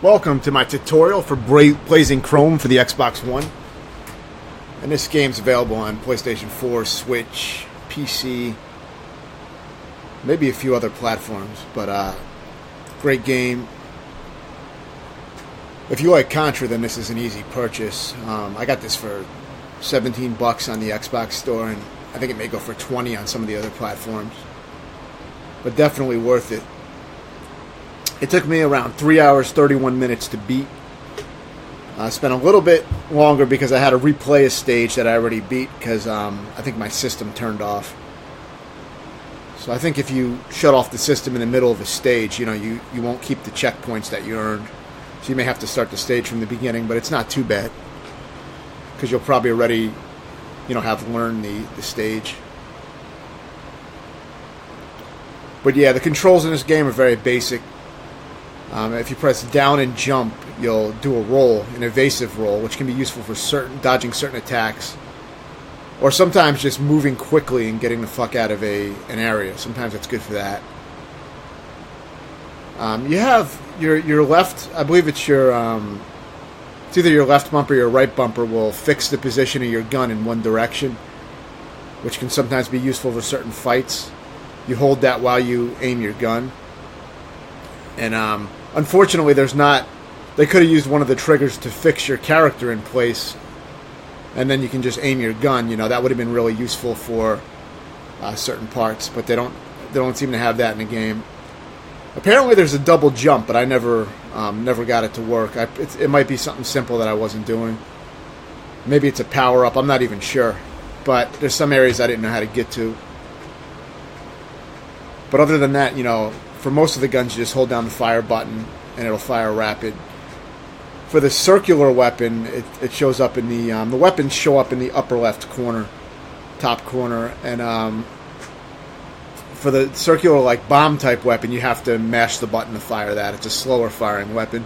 Welcome to my tutorial for Blazing Chrome for the Xbox One. And this game's available on PlayStation 4, Switch, PC, maybe a few other platforms, but great game. If you like Contra, then this is an easy purchase. I got this for $17 on the Xbox store, and I think it may go for $20 on some of the other platforms. But definitely worth it. It took me around 3 hours, 31 minutes to beat. I spent a little bit longer because I had to replay a stage that I already beat because I think my system turned off. So I think if you shut off the system in the middle of a stage, you won't keep the checkpoints that you earned. So you may have to start the stage from the beginning, but it's not too bad because you'll probably already, have learned the stage. But yeah, the controls in this game are very basic. If you press down and jump, you'll do a roll, an evasive roll, which can be useful for dodging certain attacks, or sometimes just moving quickly and getting the fuck out of an area. Sometimes that's good for that. You have your left, I believe it's it's either your left bumper or your right bumper will fix the position of your gun in one direction, which can sometimes be useful for certain fights. You hold that while you aim your gun. And unfortunately, they could have used one of the triggers to fix your character in place, and then you can just aim your gun. That would have been really useful for certain parts, but they don't seem to have that in the game. Apparently, there's a double jump, but I never got it to work. It might be something simple that I wasn't doing. Maybe it's a power up. I'm not even sure, but there's some areas I didn't know how to get to. But other than that, for most of the guns, you just hold down the fire button and it'll fire rapid. For the circular weapon, it shows up in the weapons show up in the upper left corner, top corner, and for the circular bomb type weapon, you have to mash the button to fire that. It's a slower firing weapon.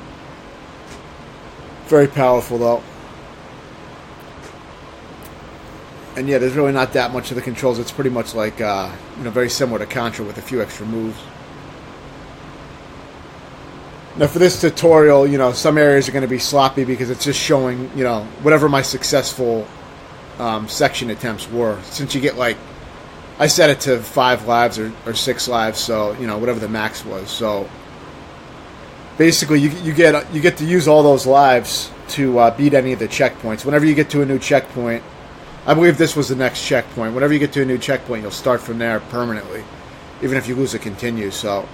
Very powerful though. And yeah, there's really not that much of the controls. It's pretty much very similar to Contra with a few extra moves. Now for this tutorial, some areas are going to be sloppy because it's just showing, whatever my successful section attempts were. Since you get I set it to 5 lives or 6 lives, so, whatever the max was. So basically you get to use all those lives to beat any of the checkpoints. Whenever you get to a new checkpoint, I believe this was the next checkpoint. Whenever you get to a new checkpoint, you'll start from there permanently. Even if you lose, it continues, so...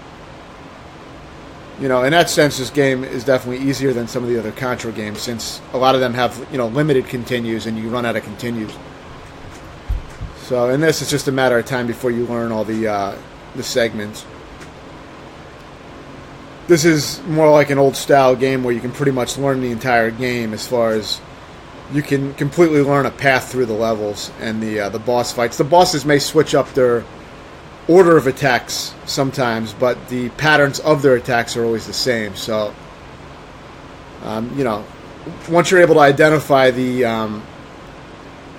in that sense, this game is definitely easier than some of the other Contra games, since a lot of them have, limited continues, and you run out of continues. So in this, it's just a matter of time before you learn all the segments. This is more like an old-style game where you can pretty much learn the entire game, as far as you can completely learn a path through the levels and the boss fights. The bosses may switch up their order of attacks sometimes, but the patterns of their attacks are always the same. So, once you're able to identify the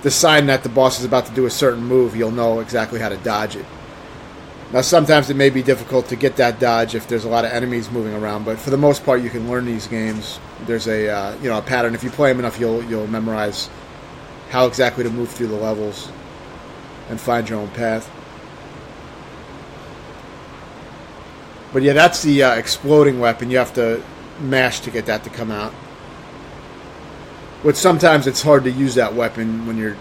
sign that the boss is about to do a certain move, you'll know exactly how to dodge it. Now, sometimes it may be difficult to get that dodge if there's a lot of enemies moving around, but for the most part, you can learn these games. There's a pattern. If you play them enough, you'll memorize how exactly to move through the levels and find your own path. But yeah, that's the exploding weapon. You have to mash to get that to come out. But sometimes it's hard to use that weapon when you're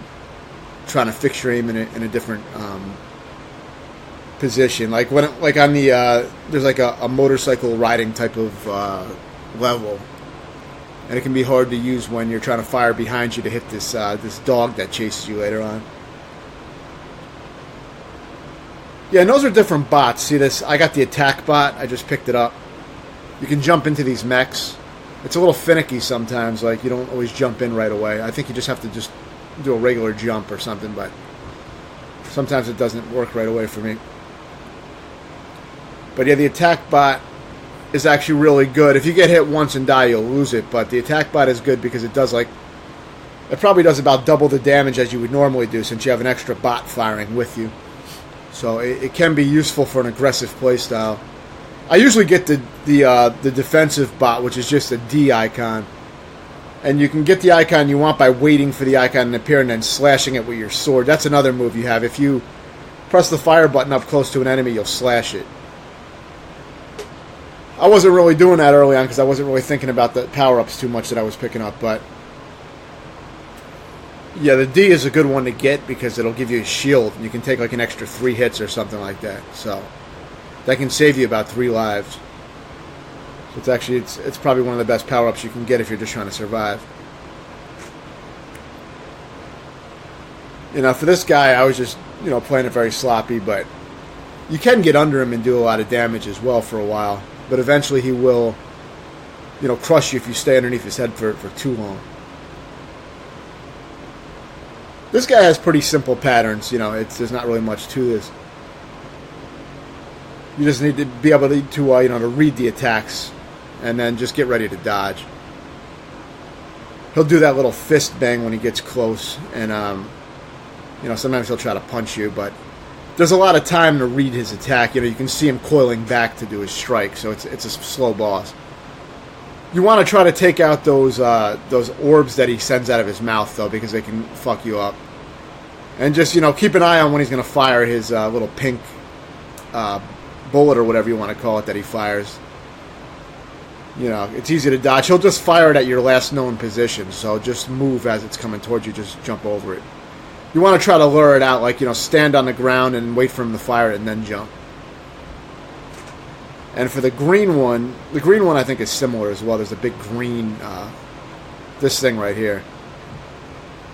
trying to fix your aim in a different position. Like on the there's a motorcycle riding type of level, and it can be hard to use when you're trying to fire behind you to hit this dog that chases you later on. Yeah, and those are different bots. See this? I got the attack bot. I just picked it up. You can jump into these mechs. It's a little finicky sometimes. You don't always jump in right away. I think you just have to just do a regular jump or something, but sometimes it doesn't work right away for me. But yeah, the attack bot is actually really good. If you get hit once and die, you'll lose it, but the attack bot is good because it probably does about double the damage as you would normally do, since you have an extra bot firing with you. So it can be useful for an aggressive playstyle. I usually get the defensive bot, which is just a D icon. And you can get the icon you want by waiting for the icon to appear and then slashing it with your sword. That's another move you have. If you press the fire button up close to an enemy, you'll slash it. I wasn't really doing that early on because I wasn't really thinking about the power-ups too much that I was picking up, but yeah, the D is a good one to get because it'll give you a shield. You can take like an extra 3 hits or something like that. So that can save you about 3 lives. So it's actually it's probably one of the best power-ups you can get if you're just trying to survive. You know, for this guy, I was just, playing it very sloppy, but you can get under him and do a lot of damage as well for a while. But eventually he will, crush you if you stay underneath his head for too long. This guy has pretty simple patterns, there's not really much to this. You just need to be able to read the attacks and then just get ready to dodge. He'll do that little fist bang when he gets close, and sometimes he'll try to punch you, but there's a lot of time to read his attack. You can see him coiling back to do his strike, so it's a slow boss. You want to try to take out those orbs that he sends out of his mouth, though, because they can fuck you up. And just, keep an eye on when he's going to fire his little pink bullet or whatever you want to call it that he fires. It's easy to dodge. He'll just fire it at your last known position, so just move as it's coming towards you. Just jump over it. You want to try to lure it out, like, stand on the ground and wait for him to fire it and then jump. And for the green one I think is similar as well. There's a big green, this thing right here.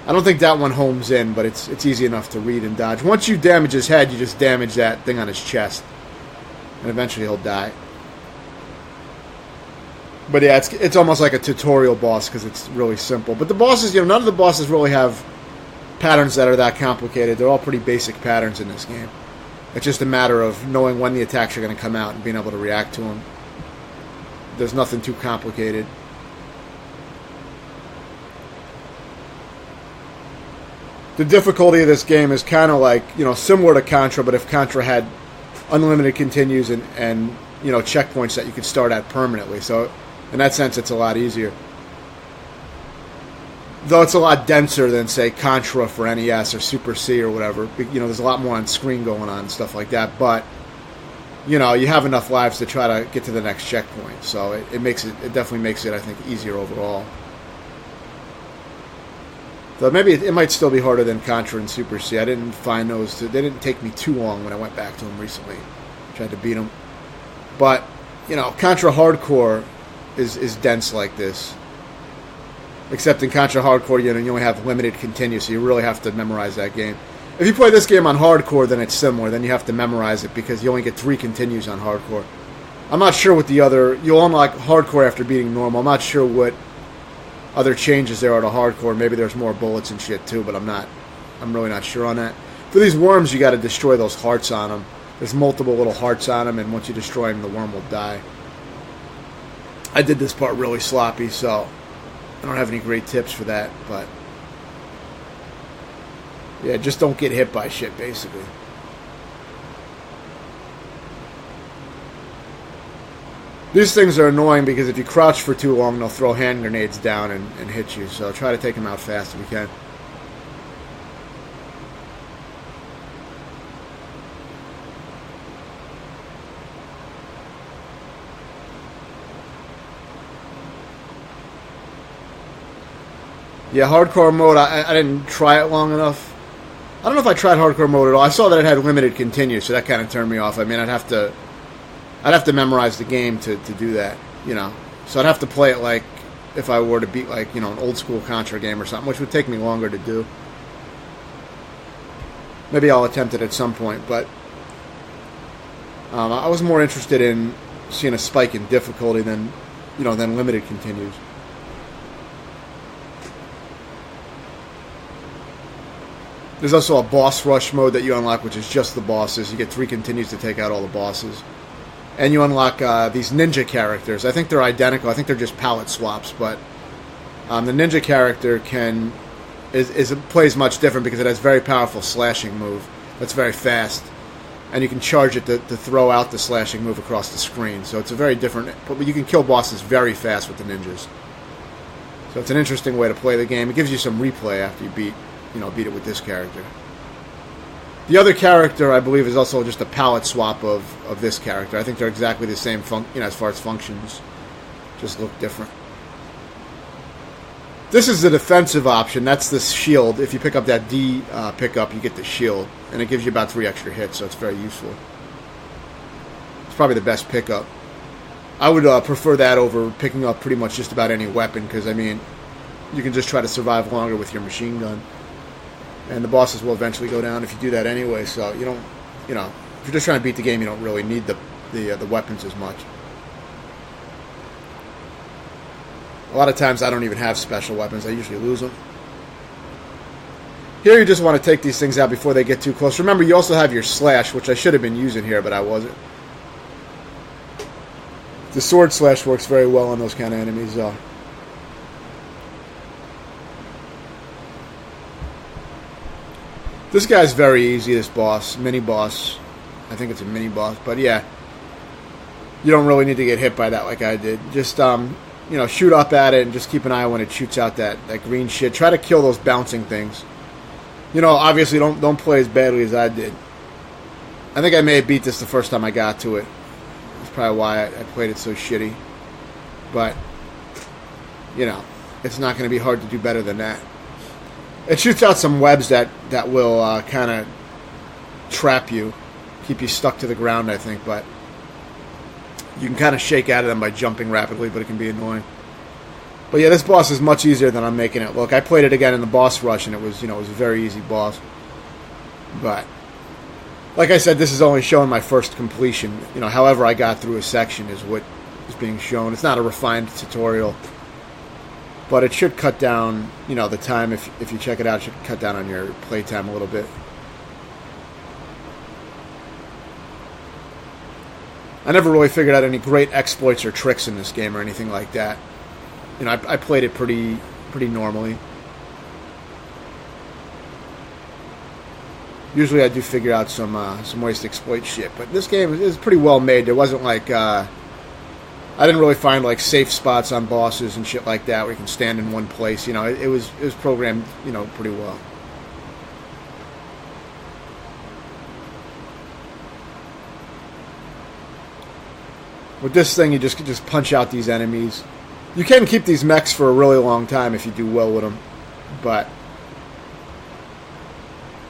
I don't think that one homes in, but it's easy enough to read and dodge. Once you damage his head, you just damage that thing on his chest. And eventually he'll die. But yeah, it's almost like a tutorial boss because it's really simple. But the bosses, none of the bosses really have patterns that are that complicated. They're all pretty basic patterns in this game. It's just a matter of knowing when the attacks are going to come out and being able to react to them. There's nothing too complicated. The difficulty of this game is kind of like, similar to Contra, but if Contra had unlimited continues and checkpoints that you could start at permanently. So in that sense, it's a lot easier. Though it's a lot denser than, say, Contra for NES or Super C or whatever. There's a lot more on screen going on and stuff like that. But, you have enough lives to try to get to the next checkpoint. So it definitely makes it, I think, easier overall. Though maybe it might still be harder than Contra and Super C. I didn't find those. They didn't take me too long when I went back to them recently. Tried to beat them. But, Contra Hardcore is dense like this. Except in Contra Hardcore, you only have limited continues, so you really have to memorize that game. If you play this game on Hardcore, then it's similar. Then you have to memorize it because you only get 3 continues on Hardcore. I'm not sure what the other... You'll unlock Hardcore after beating Normal. I'm not sure what other changes there are to Hardcore. Maybe there's more bullets and shit too, but I'm really not sure on that. For these worms, you got to destroy those hearts on them. There's multiple little hearts on them, and once you destroy them, the worm will die. I did this part really sloppy, so I don't have any great tips for that, but yeah, just don't get hit by shit, basically. These things are annoying because if you crouch for too long, they'll throw hand grenades down and hit you, so try to take them out fast if you can. Yeah, hardcore mode, I didn't try it long enough. I don't know if I tried hardcore mode at all. I saw that it had limited continues, so that kind of turned me off. I mean, I'd have to memorize the game to do that, So I'd have to play it like if I were to beat, like, an old school Contra game or something, which would take me longer to do. Maybe I'll attempt it at some point, but I was more interested in seeing a spike in difficulty than limited continues. There's also a boss rush mode that you unlock, which is just the bosses. You get 3 continues to take out all the bosses. And you unlock these ninja characters. I think they're identical. I think they're just palette swaps, but the ninja character plays much different because it has a very powerful slashing move that's very fast. and you can charge it to throw out the slashing move across the screen. So it's a very different, but you can kill bosses very fast with the ninjas. So it's an interesting way to play the game. It gives you some replay after you beat it with this character. The other character, I believe, is also just a palette swap of this character. I think they're exactly the same, as far as functions, just look different. This is the defensive option. That's the shield. If you pick up that D pickup, you get the shield, and it gives you about 3 extra hits, so it's very useful. It's probably the best pickup. I would prefer that over picking up pretty much just about any weapon, because, I mean, you can just try to survive longer with your machine gun. And the bosses will eventually go down if you do that anyway, so you don't, if you're just trying to beat the game, you don't really need the weapons as much. A lot of times I don't even have special weapons. I usually lose them. Here you just want to take these things out before they get too close. Remember, you also have your slash, which I should have been using here, but I wasn't. The sword slash works very well on those kind of enemies, though. This guy's very easy, this boss. Mini-boss. I think it's a mini-boss, but yeah. You don't really need to get hit by that like I did. Just, shoot up at it and just keep an eye when it shoots out that green shit. Try to kill those bouncing things. Obviously don't play as badly as I did. I think I may have beat this the first time I got to it. That's probably why I played it so shitty. But, it's not going to be hard to do better than that. It shoots out some webs that will kind of trap you. Keep you stuck to the ground, I think, but you can kind of shake out of them by jumping rapidly, but it can be annoying. But yeah, this boss is much easier than I'm making it look. I played it again in the boss rush, and it was a very easy boss. But like I said, this is only showing my first completion. However I got through a section is what is being shown. It's not a refined tutorial, but it should cut down, the time. If you check it out, it should cut down on your playtime a little bit. I never really figured out any great exploits or tricks in this game or anything like that. I played it pretty normally. Usually I do figure out some ways to exploit shit, but this game is pretty well made. There wasn't like I didn't really find like safe spots on bosses and shit like that where you can stand in one place. It was programmed pretty well. With this thing, you just punch out these enemies. You can keep these mechs for a really long time if you do well with them, but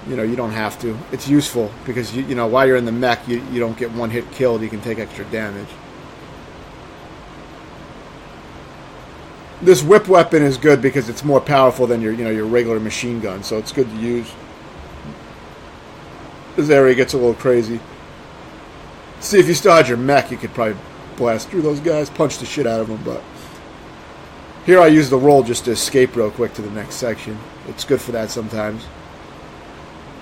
you don't have to. It's useful because while you're in the mech, you don't get one hit killed. You can take extra damage. This whip weapon is good because it's more powerful than your regular machine gun, so it's good to use. This area gets a little crazy. See, if you still had your mech, you could probably blast through those guys, punch the shit out of them, but here I use the roll just to escape real quick to the next section. It's good for that sometimes.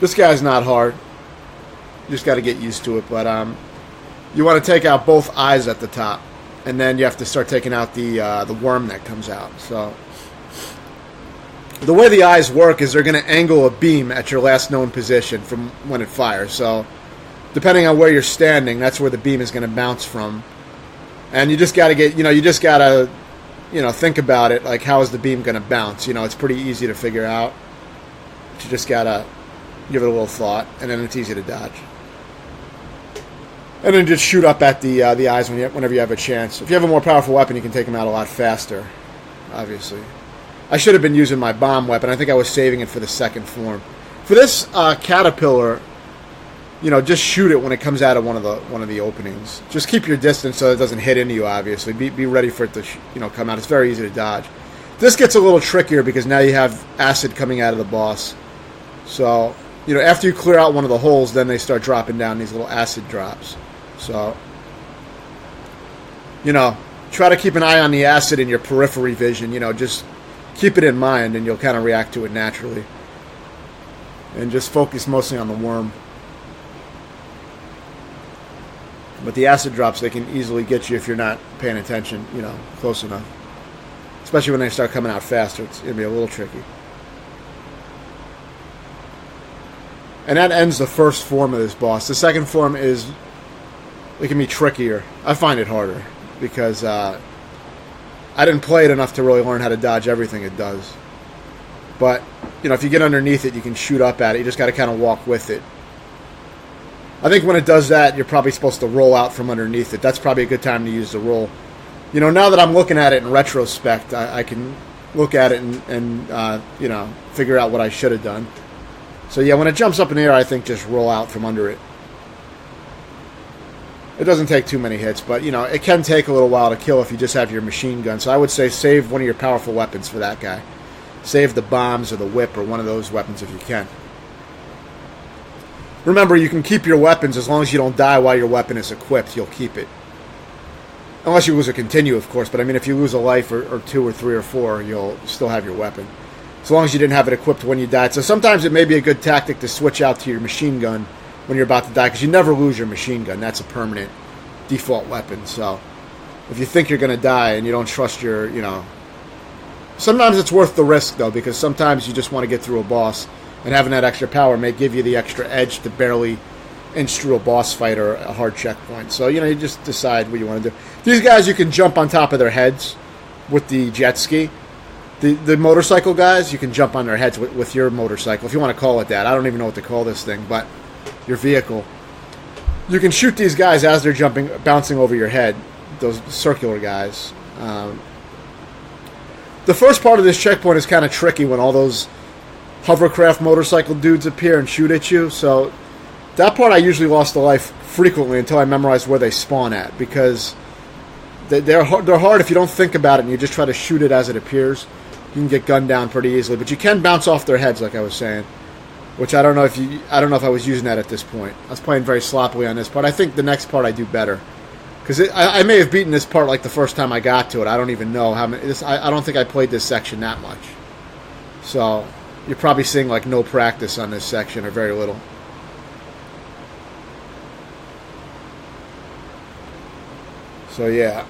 This guy's not hard. You just got to get used to it, but you want to take out both eyes at the top, and then you have to start taking out the worm that comes out. So the way the eyes work is they're going to angle a beam at your last known position from when it fires. So depending on where you're standing, that's where the beam is going to bounce from. And you just got to get, you just got to, think about it, like how is the beam going to bounce? It's pretty easy to figure out. But you just got to give it a little thought, and then it's easy to dodge. And then just shoot up at the eyes whenever you have a chance. If you have a more powerful weapon, you can take them out a lot faster, obviously. I should have been using my bomb weapon. I think I was saving it for the second form. For this caterpillar, just shoot it when it comes out of one of the openings. Just keep your distance so it doesn't hit into you, obviously. Be ready for it to come out. It's very easy to dodge. This gets a little trickier because now you have acid coming out of the boss. So, after you clear out one of the holes, then they start dropping down these little acid drops. So, try to keep an eye on the acid in your periphery vision. Just keep it in mind and you'll kind of react to it naturally. And just focus mostly on the worm. But the acid drops, they can easily get you if you're not paying attention, close enough. Especially when they start coming out faster, it's going to be a little tricky. And that ends the first form of this boss. The second form is, it can be trickier. I find it harder because I didn't play it enough to really learn how to dodge everything it does. But, you know, if you get underneath it, you can shoot up at it. You just got to kind of walk with it. I think when it does that, you're probably supposed to roll out from underneath it. That's probably a good time to use the roll. You know, now that I'm looking at it in retrospect, I can look at it and you know, figure out what I should have done. So, yeah, when it jumps up in the air, I think just roll out from under it. It doesn't take too many hits, but, you know, it can take a little while to kill if you just have your machine gun. So I would say save one of your powerful weapons for that guy. Save the bombs or the whip or one of those weapons if you can. Remember, you can keep your weapons as long as you don't die while your weapon is equipped. You'll keep it. Unless you lose a continue, of course. But, I mean, if you lose a life or 2 or 3 or 4, you'll still have your weapon. As long as you didn't have it equipped when you died. So sometimes it may be a good tactic to switch out to your machine gun when you're about to die, because you never lose your machine gun. That's a permanent default weapon. So if you think you're going to die and you don't trust your, you know... Sometimes it's worth the risk, though, because sometimes you just want to get through a boss, and having that extra power may give you the extra edge to barely inch through a boss fight or a hard checkpoint. So, you know, you just decide what you want to do. These guys, you can jump on top of their heads with the jet ski. The motorcycle guys, you can jump on their heads with your motorcycle, if you want to call it that. I don't even know what to call this thing, but your vehicle. You can shoot these guys as they're jumping, bouncing over your head, those circular guys. The first part of this checkpoint is kind of tricky when all those hovercraft motorcycle dudes appear and shoot at you. So that part I usually lost a life frequently until I memorized where they spawn at, because they're hard if you don't think about it and you just try to shoot it as it appears. You can get gunned down pretty easily, but you can bounce off their heads, like I was saying, which I don't know if I was using that at this point. I was playing very sloppily on this part. I think the next part I do better, because I may have beaten this part like the first time I got to it. I don't even know how many. I don't think I played this section that much, so you're probably seeing like no practice on this section or very little. So yeah.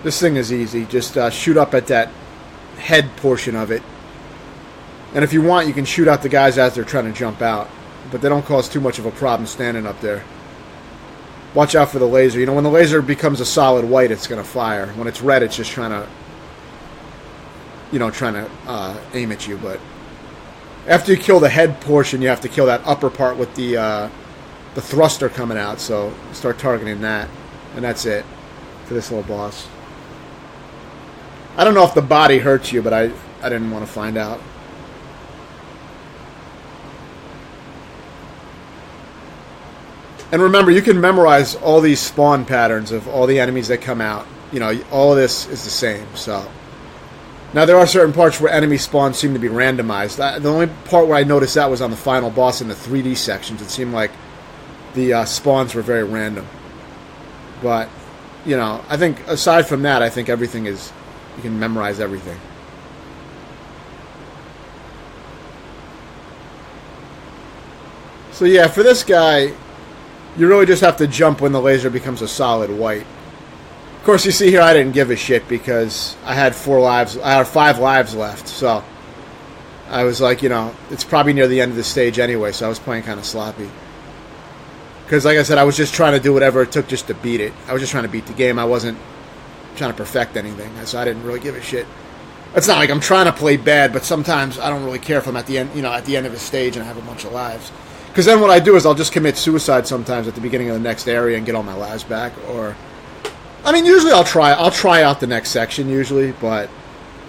This thing is easy. Just shoot up at that head portion of it. And if you want, you can shoot out the guys as they're trying to jump out. But they don't cause too much of a problem standing up there. Watch out for the laser. You know, when the laser becomes a solid white, it's going to fire. When it's red, it's just trying to, you know, aim at you. But after you kill the head portion, you have to kill that upper part with the thruster coming out. So start targeting that. And that's it for this little boss. I don't know if the body hurts you, but I didn't want to find out. And remember, you can memorize all these spawn patterns of all the enemies that come out. You know, all of this is the same. So now there are certain parts where enemy spawns seem to be randomized. The only part where I noticed that was on the final boss in the 3D sections. It seemed like the spawns were very random. But, you know, I think aside from that, I think everything is... You can memorize everything. So yeah, for this guy, you really just have to jump when the laser becomes a solid white. Of course, you see here I didn't give a shit because I had 5 lives left. So I was like, you know, it's probably near the end of the stage anyway, so I was playing kind of sloppy. Because like I said, I was just trying to do whatever it took just to beat it. I was just trying to beat the game. I wasn't trying to perfect anything, so I didn't really give a shit. It's not like I'm trying to play bad, but sometimes I don't really care if I'm at the end, you know, at the end of a stage and I have a bunch of lives. Because then what I do is I'll just commit suicide sometimes at the beginning of the next area and get all my lives back. Or, I mean, usually I'll try out the next section usually, but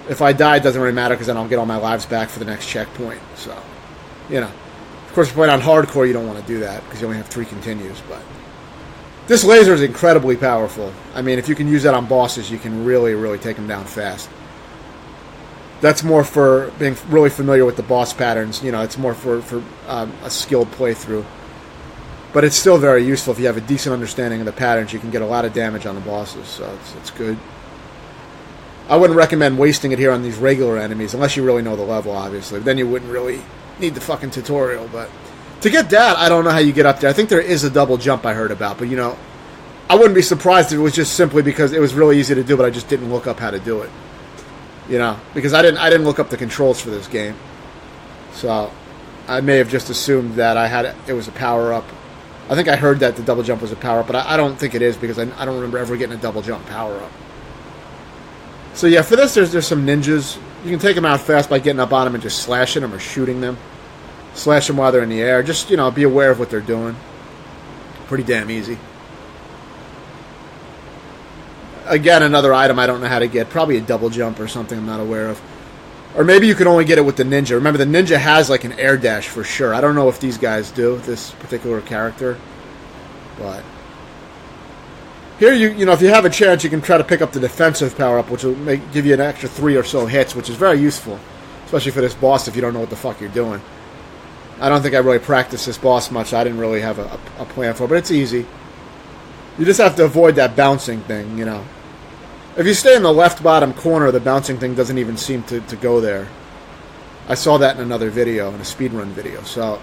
if I die, it doesn't really matter because then I'll get all my lives back for the next checkpoint. So, you know, of course, if you're playing on hardcore, you don't want to do that because you only have 3 continues, but. This laser is incredibly powerful. I mean, if you can use that on bosses, you can really, really take them down fast. That's more for being really familiar with the boss patterns. You know, it's more for a skilled playthrough. But it's still very useful if you have a decent understanding of the patterns. You can get a lot of damage on the bosses, so it's good. I wouldn't recommend wasting it here on these regular enemies, unless you really know the level, obviously. Then you wouldn't really need the fucking tutorial, but... To get that, I don't know how you get up there. I think there is a double jump I heard about, but, you know, I wouldn't be surprised if it was just simply because it was really easy to do, but I just didn't look up how to do it. You know, because I didn't look up the controls for this game. So, I may have just assumed that it was a power-up. I think I heard that the double jump was a power-up, but I don't think it is because I don't remember ever getting a double jump power-up. So yeah, for this, there's some ninjas. You can take them out fast by getting up on them and just slashing them or shooting them. Slash them while they're in the air. Just, be aware of what they're doing. Pretty damn easy. Again, another item I don't know how to get. Probably a double jump or something I'm not aware of. Or maybe you can only get it with the ninja. Remember, the ninja has like an air dash for sure. I don't know if these guys do, this particular character. But here, if you have a chance, you can try to pick up the defensive power-up, which will give you an extra 3 or so hits, which is very useful. Especially for this boss if you don't know what the fuck you're doing. I don't think I really practiced this boss much. I didn't really have a plan for it, but it's easy. You just have to avoid that bouncing thing, If you stay in the left bottom corner, the bouncing thing doesn't even seem to go there. I saw that in another video, in a speedrun video. So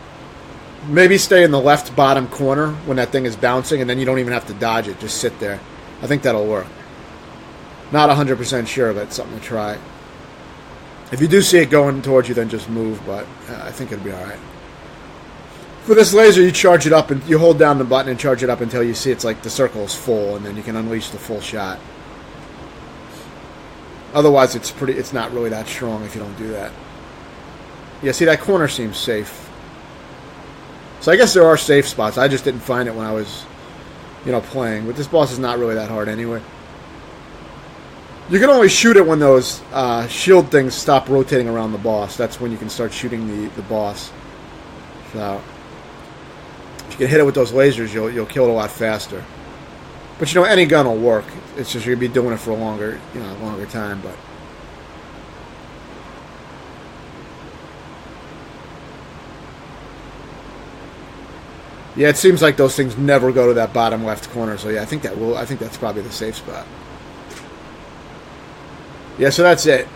maybe stay in the left bottom corner when that thing is bouncing, and then you don't even have to dodge it. Just sit there. I think that'll work. Not 100% sure, but it's something to try. If you do see it going towards you, then just move, but I think it'll be alright. For this laser, you charge it up, and you hold down the button and charge it up until you see it's like the circle is full, and then you can unleash the full shot. Otherwise, it's not really that strong if you don't do that. Yeah, see, that corner seems safe. So I guess there are safe spots. I just didn't find it when I was, playing. But this boss is not really that hard anyway. You can only shoot it when those shield things stop rotating around the boss. That's when you can start shooting the boss. So if you can hit it with those lasers, you'll kill it a lot faster. But any gun will work. It's just you're gonna be doing it for a longer time. But yeah, it seems like those things never go to that bottom left corner. So yeah, I think that's probably the safe spot. Yeah, so that's it.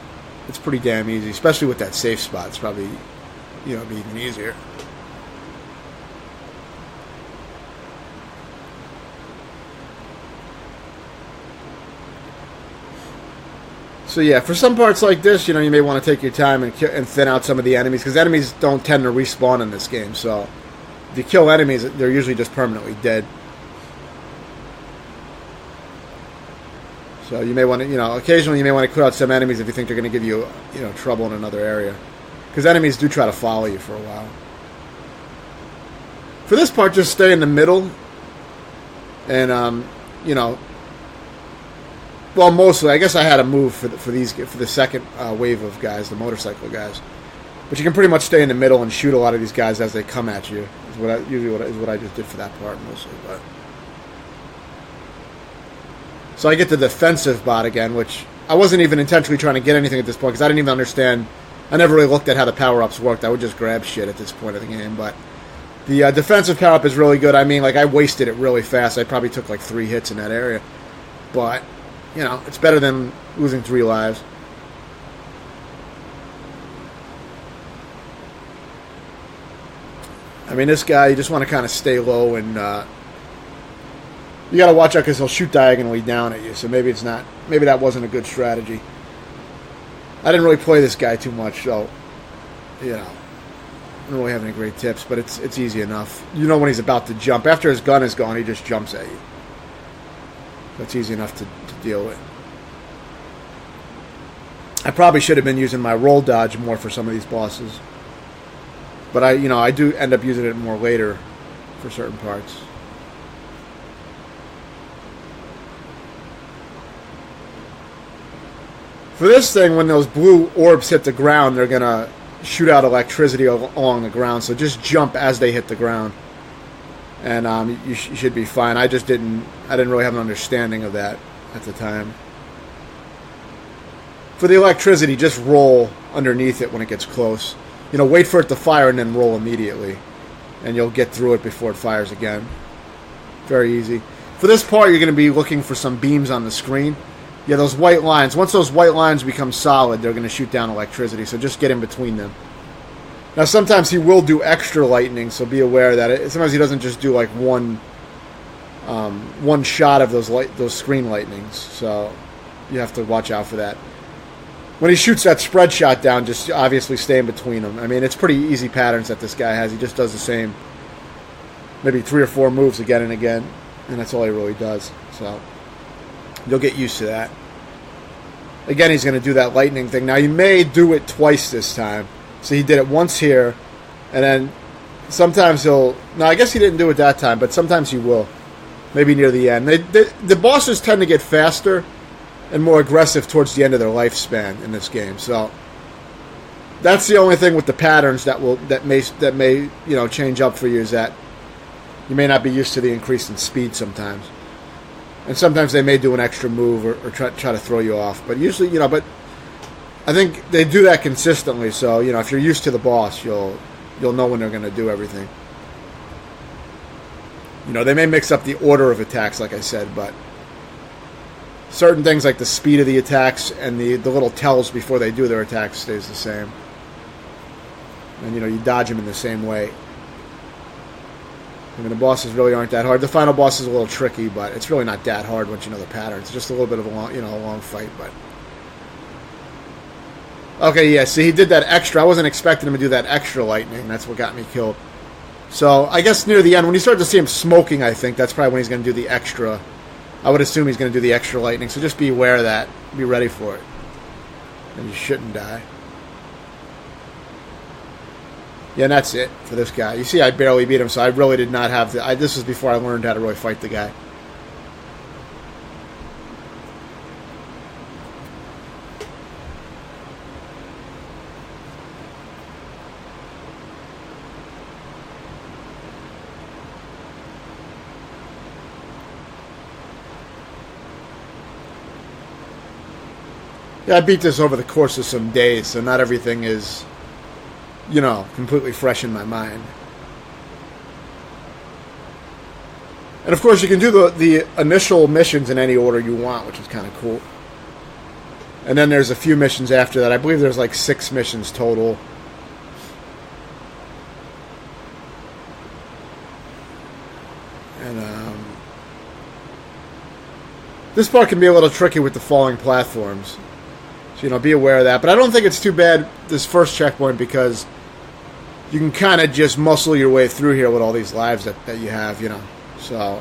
It's pretty damn easy, especially with that safe spot. It's probably, be even easier. So yeah, for some parts like this, you may want to take your time and thin out some of the enemies, because enemies don't tend to respawn in this game. So if you kill enemies, they're usually just permanently dead. So you may want to, occasionally you may want to clear out some enemies if you think they're going to give you, trouble in another area. Because enemies do try to follow you for a while. For this part, just stay in the middle. And, well, mostly, I guess I had a move for the second wave of guys, the motorcycle guys. But you can pretty much stay in the middle and shoot a lot of these guys as they come at you. Is what I just did for that part mostly, but. So I get the defensive bot again, which I wasn't even intentionally trying to get anything at this point, because I didn't even understand. I never really looked at how the power-ups worked. I would just grab shit at this point of the game. But the defensive power-up is really good. I mean, I wasted it really fast. I probably took 3 hits in that area. But, it's better than losing 3 lives. I mean, this guy, you just want to kind of stay low and... you gotta watch out because he'll shoot diagonally down at you, so maybe that wasn't a good strategy. I didn't really play this guy too much, so, I don't really have any great tips, but it's easy enough. When he's about to jump. After his gun is gone, he just jumps at you. That's easy enough to deal with. I probably should have been using my roll dodge more for some of these bosses. But I do end up using it more later for certain parts. For this thing, when those blue orbs hit the ground, they're going to shoot out electricity along the ground. So just jump as they hit the ground. And you should be fine. I didn't really have an understanding of that at the time. For the electricity, just roll underneath it when it gets close. Wait for it to fire and then roll immediately. And you'll get through it before it fires again. Very easy. For this part, you're going to be looking for some beams on the screen. Yeah, those white lines. Once those white lines become solid, they're going to shoot down electricity, so just get in between them. Now, sometimes he will do extra lightning, so be aware that sometimes he doesn't just do one shot of those screen lightnings, so you have to watch out for that. when he shoots that spread shot down, just obviously stay in between them. I mean, it's pretty easy patterns that this guy has. He just does the same, maybe 3 or 4 moves again and again, and that's all he really does. So you'll get used to that. Again, he's going to do that lightning thing. Now, he may do it twice this time. So he did it once here, and then sometimes he'll... No, I guess he didn't do it that time, but sometimes he will. Maybe near the end. The bosses tend to get faster and more aggressive towards the end of their lifespan in this game. So that's the only thing with the patterns that may change up for you, is that you may not be used to the increase in speed sometimes. And sometimes they may do an extra move or try to throw you off. But usually, but I think they do that consistently. So, if you're used to the boss, you'll know when they're going to do everything. They may mix up the order of attacks, like I said, but certain things like the speed of the attacks and the little tells before they do their attacks stays the same. And, you dodge them in the same way. I mean, the bosses really aren't that hard. The final boss is a little tricky, but it's really not that hard once you know the patterns. It's just a little bit of a long fight, but... Okay, yeah, see, he did that extra. I wasn't expecting him to do that extra lightning. That's what got me killed. So, I guess near the end, when you start to see him smoking, I think, that's probably when he's going to do the extra. I would assume he's going to do the extra lightning, so just be aware of that. Be ready for it. And you shouldn't die. Yeah, and that's it for this guy. You see, I barely beat him, so I really did not have to... This was before I learned how to really fight the guy. Yeah, I beat this over the course of some days, so not everything is, completely fresh in my mind. And of course, you can do the initial missions in any order you want, which is kind of cool. And then there's a few missions after that. I believe there's like 6 missions total. And this part can be a little tricky with the falling platforms. So, be aware of that. But I don't think it's too bad, this first checkpoint, because you can kind of just muscle your way through here with all these lives that you have, So, I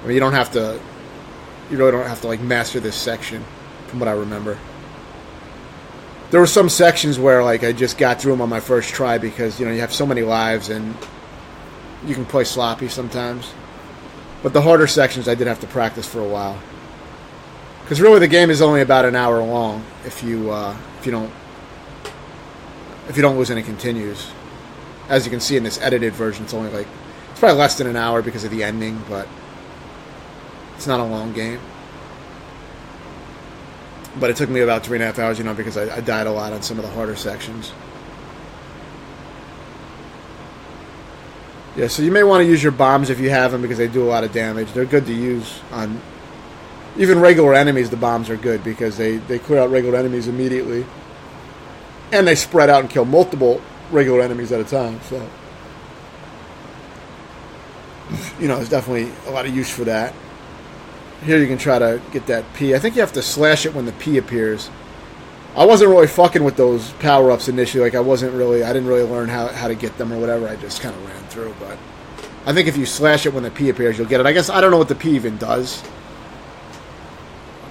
mean, you really don't have to, master this section, from what I remember. There were some sections where, I just got through them on my first try because, you have so many lives and you can play sloppy sometimes. But the harder sections, I did have to practice for a while. Because really, the game is only about an hour long if you don't lose any continues. As you can see in this edited version, it's only it's probably less than an hour because of the ending, but it's not a long game. But it took me about 3.5 hours, because I died a lot on some of the harder sections. Yeah, so you may want to use your bombs if you have them because they do a lot of damage. They're good to use on... Even regular enemies, the bombs are good because they clear out regular enemies immediately. And they spread out and kill multiple regular enemies at a time. So, there's definitely a lot of use for that. Here you can try to get that P. I think you have to slash it when the P appears. I wasn't really fucking with those power-ups initially. I didn't really learn how to get them or whatever. I just kind of ran through. But I think if you slash it when the P appears, you'll get it. I guess I don't know what the P even does.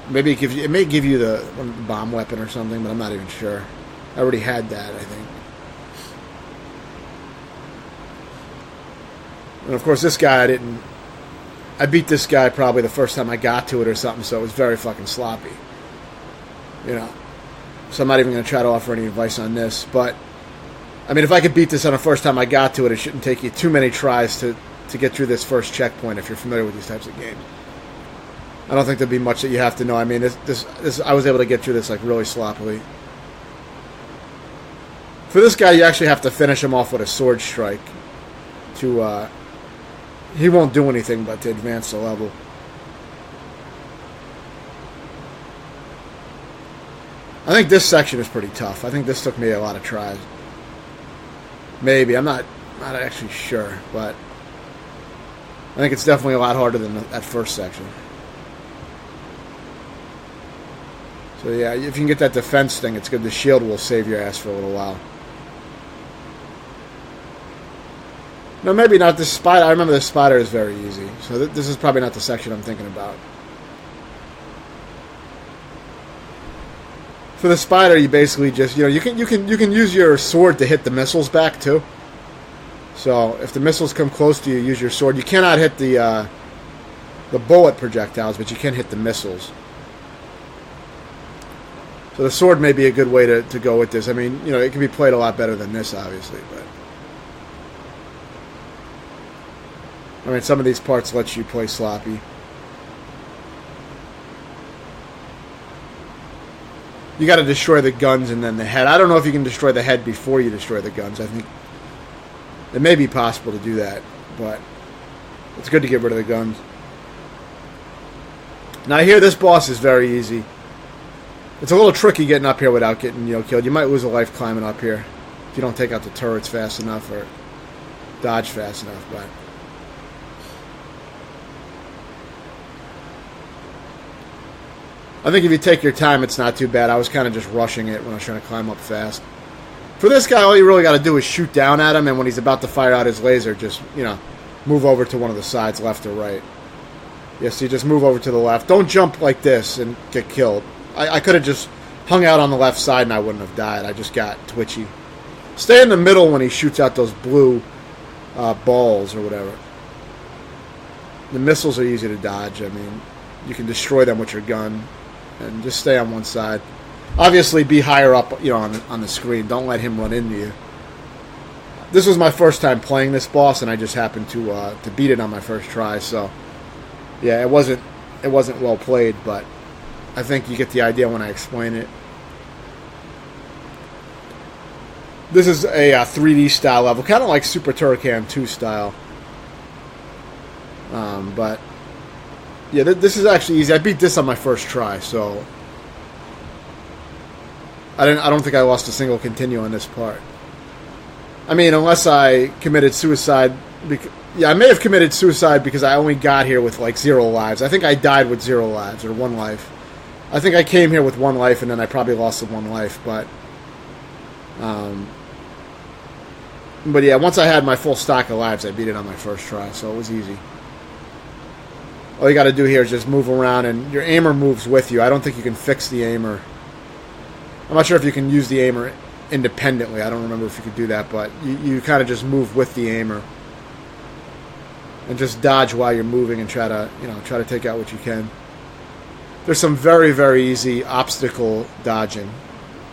Maybe it may give you the bomb weapon or something, but I'm not even sure. I already had that, I think. And of course, this guy I beat this guy probably the first time I got to it or something, so it was very fucking sloppy. So I'm not even going to try to offer any advice on this, but I mean, if I could beat this on the first time I got to it, it shouldn't take you too many tries to get through this first checkpoint if you're familiar with these types of games. I don't think there'd be much that you have to know. I mean, this I was able to get through this really sloppily. For this guy, you actually have to finish him off with a sword strike. He won't do anything but to advance the level. I think this section is pretty tough. I think this took me a lot of tries. Maybe. I'm not actually sure, but I think it's definitely a lot harder than that first section. So yeah, if you can get that defense thing, it's good. The shield will save your ass for a little while. No, maybe not the spider. I remember the spider is very easy. So this is probably not the section I'm thinking about. For the spider, you basically just, you can use your sword to hit the missiles back too. So if the missiles come close to you, use your sword. You cannot hit the bullet projectiles, but you can hit the missiles. So the sword may be a good way to go with this. I mean, it can be played a lot better than this, obviously, but I mean, some of these parts let you play sloppy. You got to destroy the guns and then the head. I don't know if you can destroy the head before you destroy the guns. I think it may be possible to do that, but it's good to get rid of the guns. Now here, this boss is very easy. It's a little tricky getting up here without getting killed. You might lose a life climbing up here if you don't take out the turrets fast enough or dodge fast enough, but I think if you take your time, it's not too bad. I was kind of just rushing it when I was trying to climb up fast. For this guy, all you really got to do is shoot down at him, and when he's about to fire out his laser, just, move over to one of the sides, left or right. Yes, so you just move over to the left. Don't jump like this and get killed. I could have just hung out on the left side and I wouldn't have died. I just got twitchy. Stay in the middle when he shoots out those blue balls or whatever. The missiles are easy to dodge. I mean, you can destroy them with your gun. And just stay on one side. Obviously, be higher up, on the screen. Don't let him run into you. This was my first time playing this boss, and I just happened to beat it on my first try. So, yeah, it wasn't well played, but I think you get the idea when I explain it. This is a 3D style level, kind of like Super Turrican 2 style. But yeah, this is actually easy. I beat this on my first try, so I don't think I lost a single continue on this part. I mean, unless I committed suicide. I may have committed suicide because I only got here with like 0 lives. I think I died with 0 lives or 1 life. I think I came here with 1 life and then I probably lost the 1 life. But yeah, once I had my full stock of lives, I beat it on my first try, so it was easy. All you got to do here is just move around, and your aimer moves with you. I don't think you can fix the aimer. I'm not sure if you can use the aimer independently. I don't remember if you could do that, but you kind of just move with the aimer and just dodge while you're moving and try to take out what you can. There's some very, very easy obstacle dodging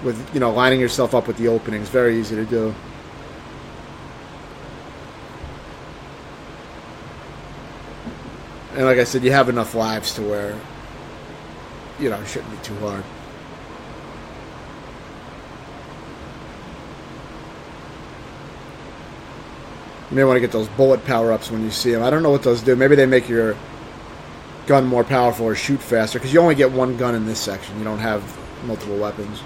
with lining yourself up with the openings. Very easy to do. And like I said, you have enough lives to where, it shouldn't be too hard. You may want to get those bullet power-ups when you see them. I don't know what those do. Maybe they make your gun more powerful or shoot faster, because you only get 1 gun in this section. You don't have multiple weapons.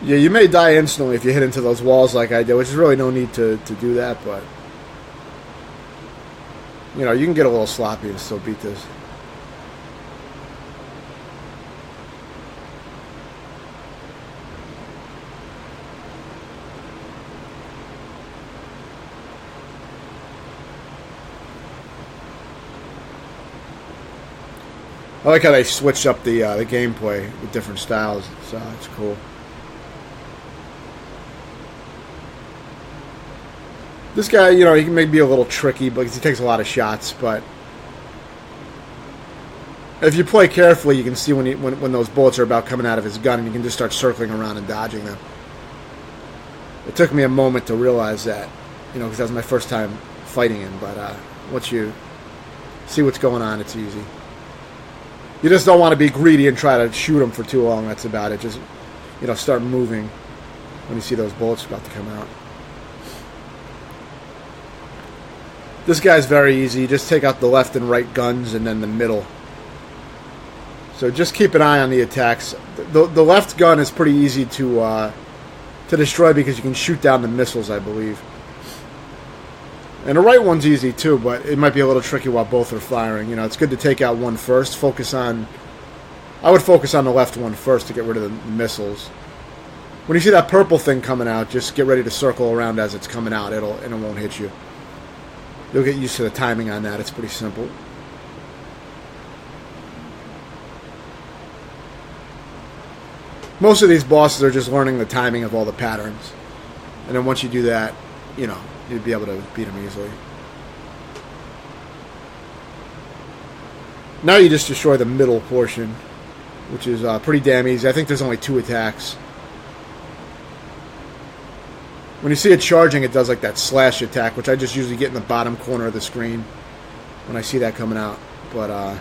Yeah, you may die instantly if you hit into those walls like I did, which is really no need to do that, but you can get a little sloppy and still beat this. I like how they switched up the gameplay with different styles, so it's cool. This guy, he can maybe be a little tricky because he takes a lot of shots, but if you play carefully, you can see when those bullets are about coming out of his gun, and you can just start circling around and dodging them. It took me a moment to realize that, because that was my first time fighting him, but once you see what's going on, it's easy. You just don't want to be greedy and try to shoot him for too long, that's about it. Just, start moving when you see those bullets about to come out. This guy's very easy. You just take out the left and right guns and then the middle. So just keep an eye on the attacks. The left gun is pretty easy to destroy because you can shoot down the missiles, I believe. And the right one's easy too, but it might be a little tricky while both are firing. You know, it's good to take out one first. I would focus on the left one first to get rid of the missiles. When you see that purple thing coming out, just get ready to circle around as it's coming out. And it won't hit you. You'll get used to the timing on that. It's pretty simple. Most of these bosses are just learning the timing of all the patterns. And then once you do that, you know, you'd be able to beat them easily. Now you just destroy the middle portion, which is pretty damn easy. I think there's only 2 attacks. When you see it charging, it does like that slash attack, which I just usually get in the bottom corner of the screen when I see that coming out. But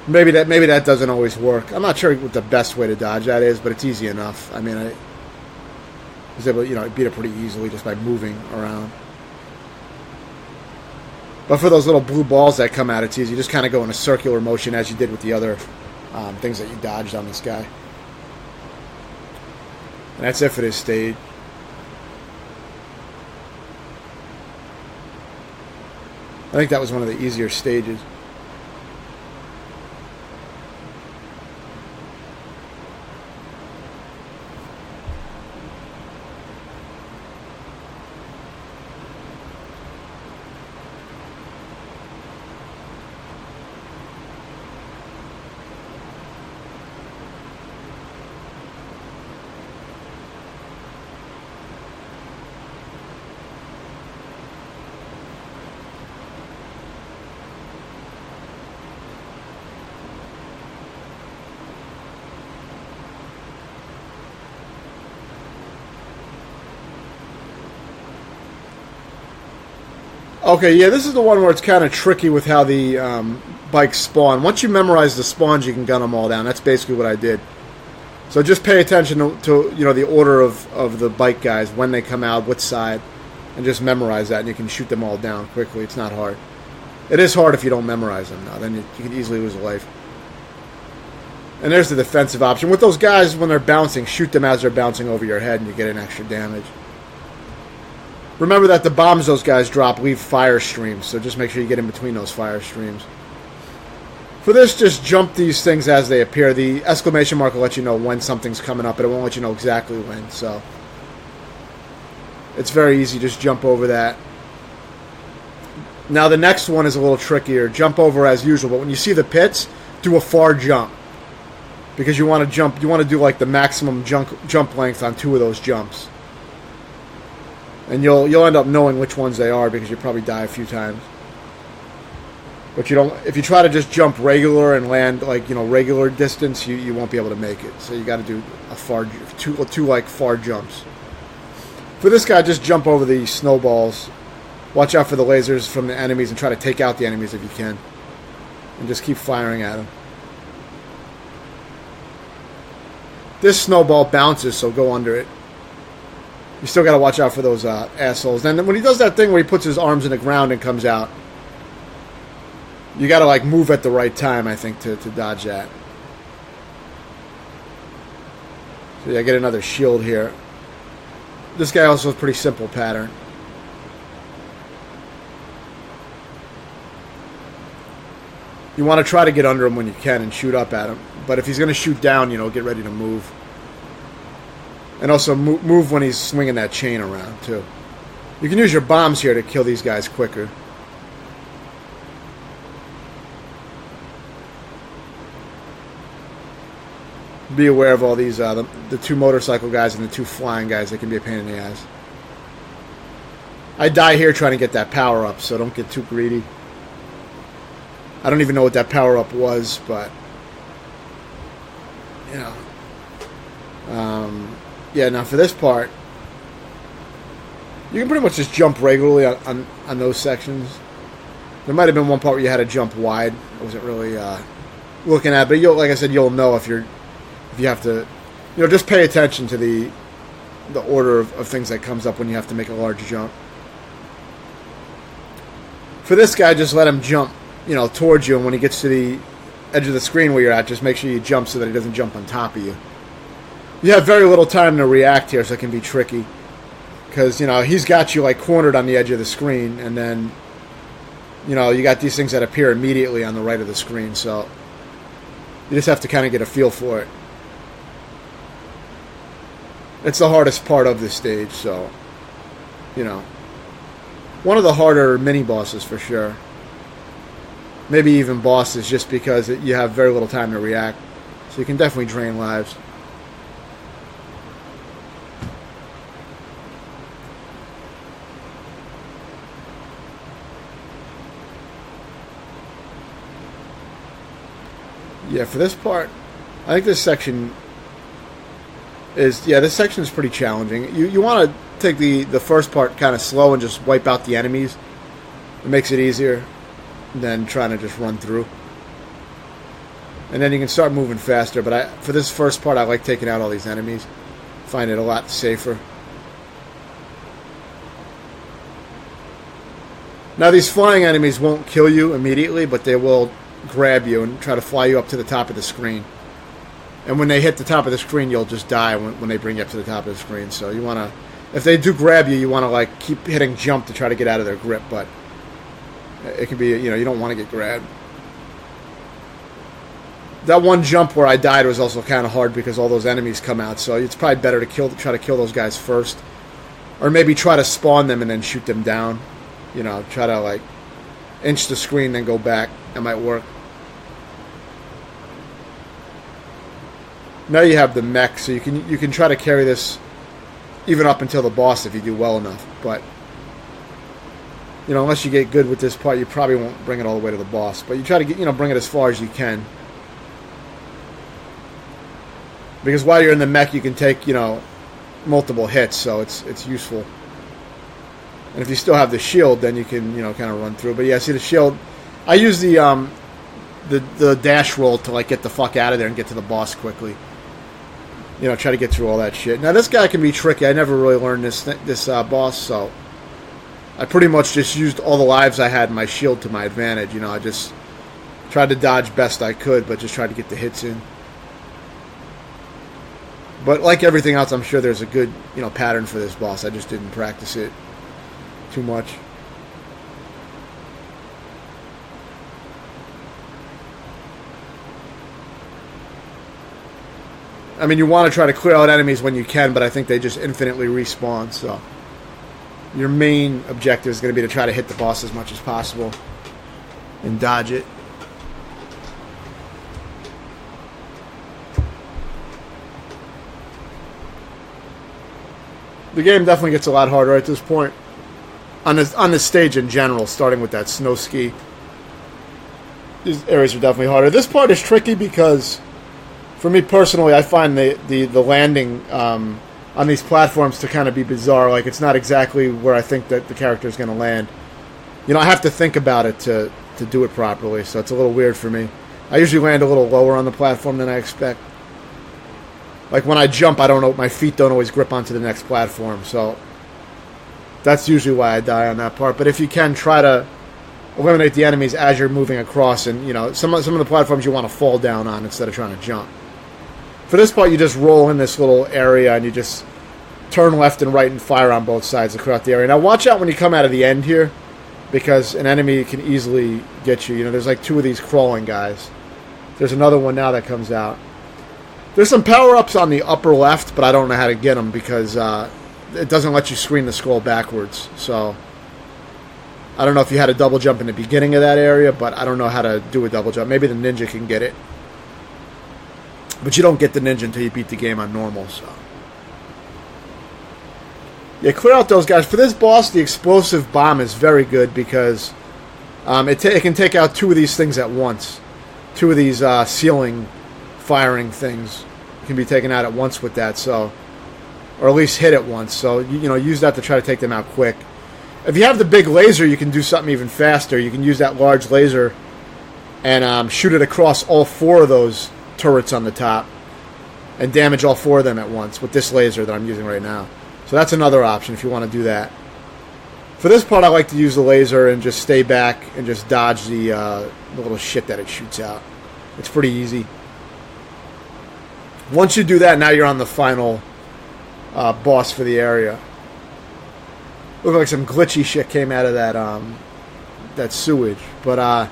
maybe that doesn't always work. I'm not sure what the best way to dodge that is, but it's easy enough. I mean, I was able to, you know, beat it pretty easily just by moving around. But for those little blue balls that come out, it's easy. You just kind of go in a circular motion as you did with the other things that you dodged on this guy. And that's it for this stage. I think that was one of the easier stages. Okay, yeah, this is the one where it's kind of tricky with how the bikes spawn. Once you memorize the spawns, you can gun them all down. That's basically what I did. So just pay attention to you know, the order of the bike guys, when they come out, what side, and just memorize that, and you can shoot them all down quickly. It's not hard. It is hard if you don't memorize them, though. Then you can easily lose a life. And there's the defensive option. With those guys, when they're bouncing, shoot them as they're bouncing over your head, and you get an extra damage. Remember that the bombs those guys drop leave fire streams, so just make sure you get in between those fire streams. For this, just jump these things as they appear. The exclamation mark will let you know when something's coming up, but it won't let you know exactly when, so it's very easy. Just jump over that. Now the next one is a little trickier. Jump over as usual, but when you see the pits, do a far jump. Because you want to jump, you want to do like the maximum jump length on 2 of those jumps. And you'll end up knowing which ones they are because you probably die a few times. But you don't. If you try to just jump regular and land like, you know, regular distance, you won't be able to make it. So you got to do two like far jumps. For this guy, just jump over the snowballs. Watch out for the lasers from the enemies and try to take out the enemies if you can. And just keep firing at them. This snowball bounces, so go under it. You still got to watch out for those assholes. Then when he does that thing where he puts his arms in the ground and comes out, you got to like move at the right time, I think, to dodge that. So yeah, get another shield here. This guy also has a pretty simple pattern. You want to try to get under him when you can and shoot up at him. But if he's going to shoot down, you know, get ready to move. And also move when he's swinging that chain around, too. You can use your bombs here to kill these guys quicker. Be aware of all these, the 2 motorcycle guys and the 2 flying guys. They can be a pain in the ass. I die here trying to get that power up, so don't get too greedy. I don't even know what that power up was, but, you know. Yeah, now for this part, you can pretty much just jump regularly on those sections. There might have been one part where you had to jump wide. I wasn't really looking at, but like I said, you'll know if you have to, you know, just pay attention to the the order of things that comes up when you have to make a large jump. For this guy, just let him jump, towards you, and when he gets to the edge of the screen where you're at, just make sure you jump so that he doesn't jump on top of you. You have very little time to react here, so it can be tricky. Because, he's got you, cornered on the edge of the screen, and then, you got these things that appear immediately on the right of the screen, so you just have to kind of get a feel for it. It's the hardest part of this stage, so, one of the harder mini-bosses for sure. Maybe even bosses, just because you have very little time to react. So you can definitely drain lives. Yeah, for this part, I think this section is pretty challenging. You want to take the first part kind of slow and just wipe out the enemies. It makes it easier than trying to just run through. And then you can start moving faster, but for this first part I like taking out all these enemies. Find it a lot safer. Now these flying enemies won't kill you immediately, but they will grab you and try to fly you up to the top of the screen. And when they hit the top of the screen, you'll just die when they bring you up to the top of the screen. So you want to, if they do grab you, you want to keep hitting jump to try to get out of their grip, but it can be, you don't want to get grabbed. That one jump where I died was also kind of hard because all those enemies come out, so it's probably better to try to kill those guys first. Or maybe try to spawn them and then shoot them down. Try to inch the screen, then go back. That might work. Now you have the mech, so you can try to carry this even up until the boss if you do well enough. But unless you get good with this part, you probably won't bring it all the way to the boss. But you try to get bring it as far as you can, because while you're in the mech, you can take multiple hits, so it's useful. And if you still have the shield, then you can kind of run through. But yeah, see the shield. I use the dash roll to get the fuck out of there and get to the boss quickly. Try to get through all that shit. Now this guy can be tricky. I never really learned this boss, so I pretty much just used all the lives I had in my shield to my advantage. I just tried to dodge best I could, but just tried to get the hits in. But like everything else, I'm sure there's a good pattern for this boss. I just didn't practice it too much. I mean, you want to try to clear out enemies when you can, but I think they just infinitely respawn, so your main objective is going to be to try to hit the boss as much as possible and dodge it. The game definitely gets a lot harder at this point. On this stage in general, starting with that snow ski. These areas are definitely harder. This part is tricky because, for me personally, I find the landing on these platforms to kind of be bizarre. It's not exactly where I think that the character is going to land. I have to think about it to do it properly, so it's a little weird for me. I usually land a little lower on the platform than I expect. When I jump, I don't know, my feet don't always grip onto the next platform, so that's usually why I die on that part. But if you can, try to eliminate the enemies as you're moving across, and some of the platforms you want to fall down on instead of trying to jump. For this part, you just roll in this little area and you just turn left and right and fire on both sides across the area. Now watch out when you come out of the end here, because an enemy can easily get you. There's two of these crawling guys. There's another one now that comes out. There's some power-ups on the upper left, but I don't know how to get them because it doesn't let you screen the scroll backwards. So I don't know if you had a double jump in the beginning of that area, but I don't know how to do a double jump. Maybe the ninja can get it. But you don't get the ninja until you beat the game on normal. So yeah, clear out those guys. For this boss, the explosive bomb is very good because it can take out two of these things at once. Two of these ceiling firing things can be taken out at once with that, so, or at least hit it once. So use that to try to take them out quick. If you have the big laser, you can do something even faster. You can use that large laser and shoot it across all four of those turrets on the top and damage all four of them at once with this laser that I'm using right now. So that's another option if you want to do that. For this part, I like to use the laser and just stay back and just dodge the little shit that it shoots out. It's pretty easy. Once you do that, now you're on the final boss for the area. Looked like some glitchy shit came out of that sewage. But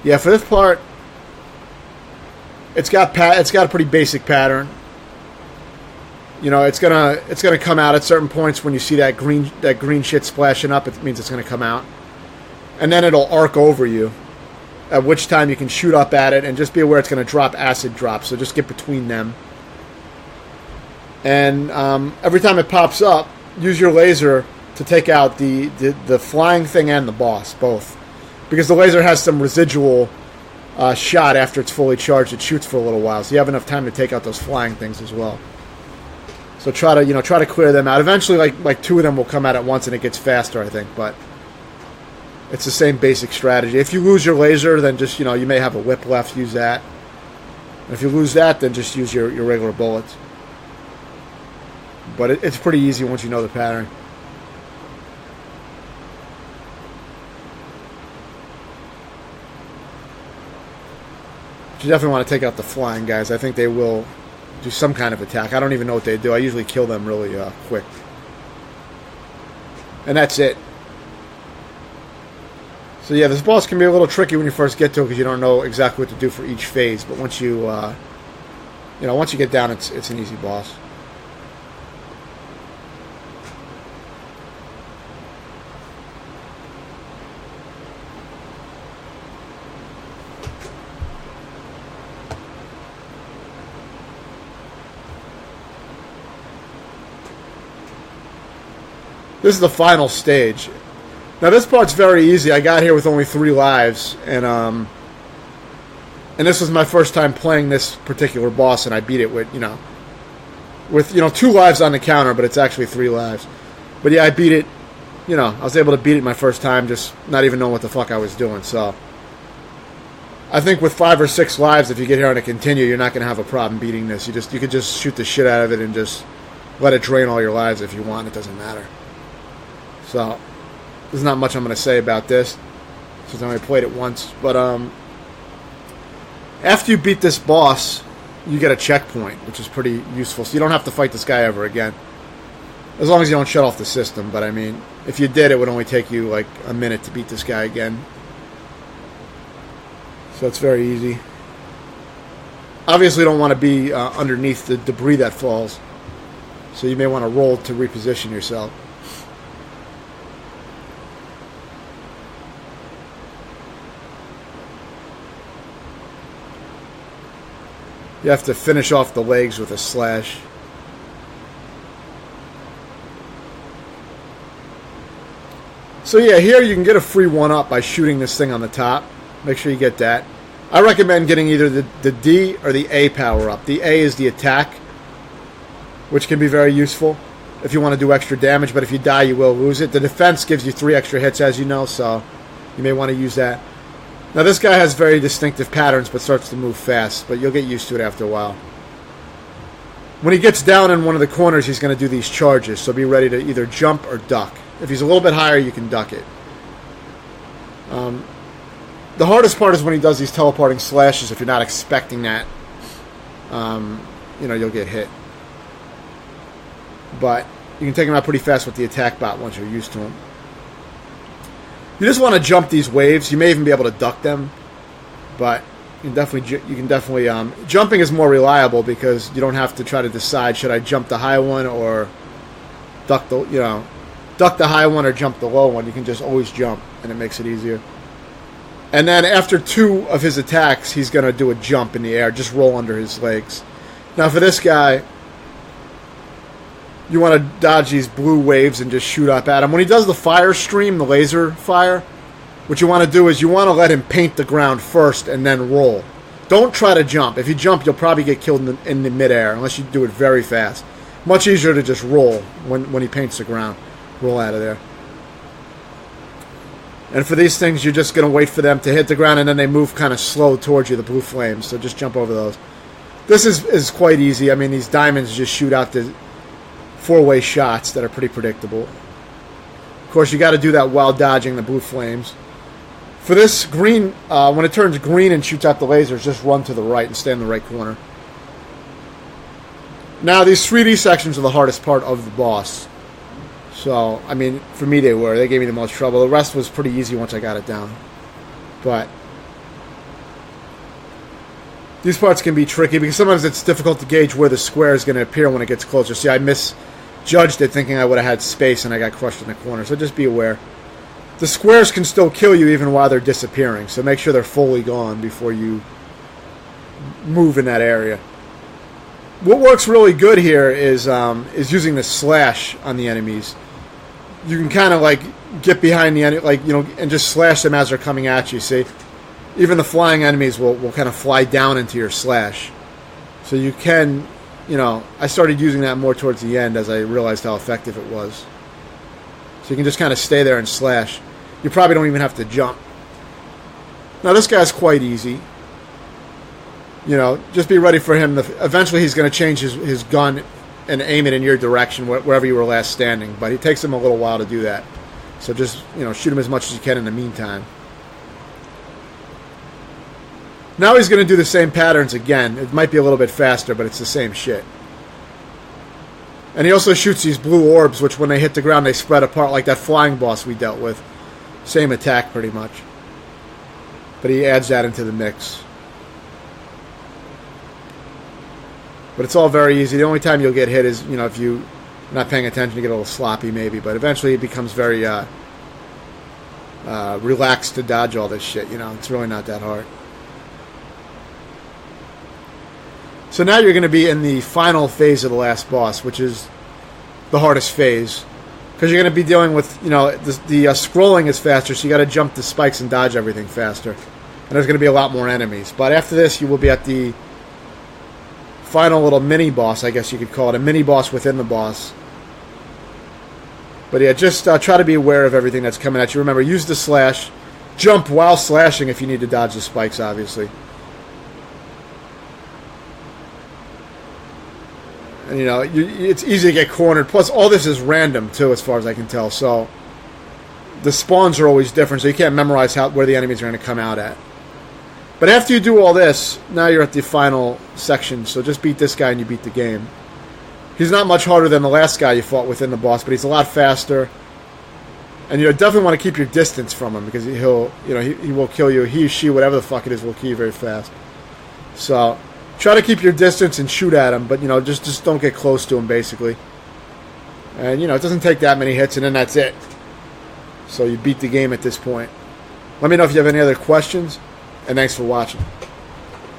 yeah, for this part, it's got a pretty basic pattern. You know, it's gonna come out at certain points when you see that green shit splashing up. It means it's gonna come out, and then it'll arc over you. At which time you can shoot up at it, and just be aware it's gonna drop acid drops. So just get between them. And every time it pops up, use your laser to take out the flying thing and the boss both, because the laser has some residual shot after it's fully charged. It shoots for a little while, so you have enough time to take out those flying things as well. So try to clear them out. Eventually, like 2 of them will come out at once, and it gets faster, I think. But it's the same basic strategy. If you lose your laser, then just you may have a whip left. Use that. And if you lose that, then just use your regular bullets. But it's pretty easy once you know the pattern. You definitely want to take out the flying guys. I think they will do some kind of attack. I don't even know what they do. I usually kill them really quick. And that's it. So yeah, this boss can be a little tricky when you first get to it because you don't know exactly what to do for each phase. But once you, once you get down, it's an easy boss. This is the final stage. Now this part's very easy. I got here with only 3 lives, and this was my first time playing this particular boss, and I beat it with 2 lives on the counter, but it's actually 3 lives. But yeah, I beat it. I was able to beat it my first time, just not even knowing what the fuck I was doing. So I think with 5 or 6 lives, if you get here on a continue, you're not going to have a problem beating this. You could just shoot the shit out of it and just let it drain all your lives if you want. It doesn't matter. So there's not much I'm going to say about this since I only played it once. But after you beat this boss, you get a checkpoint, which is pretty useful. So you don't have to fight this guy ever again, as long as you don't shut off the system. But I mean, if you did, it would only take you like a minute to beat this guy again. So it's very easy. Obviously, you don't want to be underneath the debris that falls, so you may want to roll to reposition yourself. You have to finish off the legs with a slash. So yeah, here you can get a free 1-up by shooting this thing on the top. Make sure you get that. I recommend getting either the D or the A power-up. The A is the attack, which can be very useful if you want to do extra damage, but if you die, you will lose it. The defense gives you 3 extra hits, as you know, so you may want to use that. Now, this guy has very distinctive patterns, but starts to move fast, but you'll get used to it after a while. When he gets down in one of the corners, he's going to do these charges, so be ready to either jump or duck. If he's a little bit higher, you can duck it. The hardest part is when he does these teleporting slashes. If you're not expecting that, you'll get hit. But you can take him out pretty fast with the attack bot once you're used to him. You just want to jump these waves. You may even be able to duck them, but you can definitely jumping is more reliable because you don't have to try to decide, should I jump the high one or duck the high one or jump the low one. You can just always jump, and it makes it easier. And then after 2 of his attacks, he's going to do a jump in the air, just roll under his legs. Now for this guy, you want to dodge these blue waves and just shoot up at him. When he does the fire stream, the laser fire, what you want to do is you want to let him paint the ground first and then roll. Don't try to jump. If you jump, you'll probably get killed in the midair unless you do it very fast. Much easier to just roll when he paints the ground. Roll out of there. And for these things, you're just going to wait for them to hit the ground, and then they move kind of slow towards you, the blue flames. So just jump over those. This is quite easy. I mean, these diamonds just shoot out four-way shots that are pretty predictable. Of course, you got to do that while dodging the blue flames. For this green, when it turns green and shoots out the lasers, just run to the right and stay in the right corner. Now, these 3D sections are the hardest part of the boss. So, I mean, for me they were. They gave me the most trouble. The rest was pretty easy once I got it down. But these parts can be tricky because sometimes it's difficult to gauge where the square is going to appear when it gets closer. See, I misjudged it thinking I would have had space and I got crushed in the corner. So just be aware. The squares can still kill you even while they're disappearing. So make sure they're fully gone before you move in that area. What works really good here is using the slash on the enemies. You can kind of like get behind the enemy, like, you know, and just slash them as they're coming at you. See, even the flying enemies will kind of fly down into your slash. So you can, you know, I started using that more towards the end as I realized how effective it was. So you can just kind of stay there and slash. You probably don't even have to jump. Now this guy's quite easy. You know, just be ready for him. Eventually he's going to change his gun and aim it in your direction wherever you were last standing. But it takes him a little while to do that. So just, you know, shoot him as much as you can in the meantime. Now he's going to do the same patterns again. It might be a little bit faster, but it's the same shit. And he also shoots these blue orbs, which when they hit the ground, they spread apart like that flying boss we dealt with. Same attack, pretty much. But he adds that into the mix. But it's all very easy. The only time you'll get hit is, you know, if you're not paying attention, you get a little sloppy maybe. But eventually it becomes very relaxed to dodge all this shit. You know, it's really not that hard. So now you're going to be in the final phase of the last boss, which is the hardest phase. Because you're going to be dealing with, you know, the scrolling is faster, so you got to jump the spikes and dodge everything faster. And there's going to be a lot more enemies. But after this, you will be at the final little mini-boss, I guess you could call it. A mini-boss within the boss. But yeah, just try to be aware of everything that's coming at you. Remember, use the slash. Jump while slashing if you need to dodge the spikes, obviously. And, you know, it's easy to get cornered. Plus, all this is random, too, as far as I can tell. So, the spawns are always different, so you can't memorize where the enemies are going to come out at. But after you do all this, now you're at the final section. So just beat this guy and you beat the game. He's not much harder than the last guy you fought within the boss, but he's a lot faster. And you definitely want to keep your distance from him because he will kill you. He, she, whatever the fuck it is, will kill you very fast. So try to keep your distance and shoot at him, but, you know, just don't get close to him, basically. And, you know, it doesn't take that many hits, and then that's it. So you beat the game at this point. Let me know if you have any other questions, and thanks for watching.